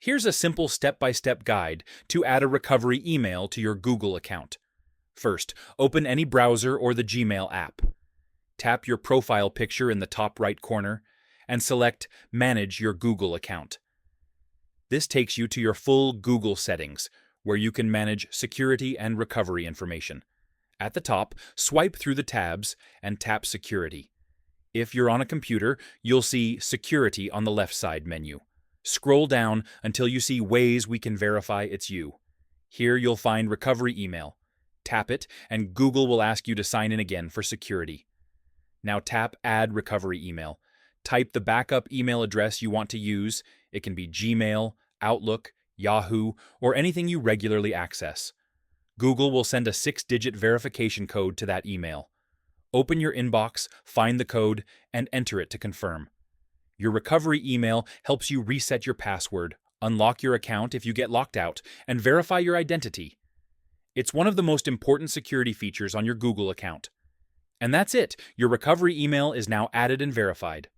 Here's a simple step-by-step guide to add a recovery email to your Google account. First, open any browser or the Gmail app. Tap your profile picture in the top right corner and select Manage your Google account. This takes you to your full Google settings, where you can manage security and recovery information. At the top, swipe through the tabs and tap Security. If you're on a computer, you'll see Security on the left side menu. Scroll down until you see Ways we can verify it's you. Here you'll find Recovery Email. Tap it, and Google will ask you to sign in again for security. Now tap Add Recovery Email. Type the backup email address you want to use. It can be Gmail, Outlook, Yahoo, or anything you regularly access. Google will send a 6-digit verification code to that email. Open your inbox, find the code, and enter it to confirm. Your recovery email helps you reset your password, unlock your account if you get locked out, and verify your identity. It's one of the most important security features on your Google account. And that's it. Your recovery email is now added and verified.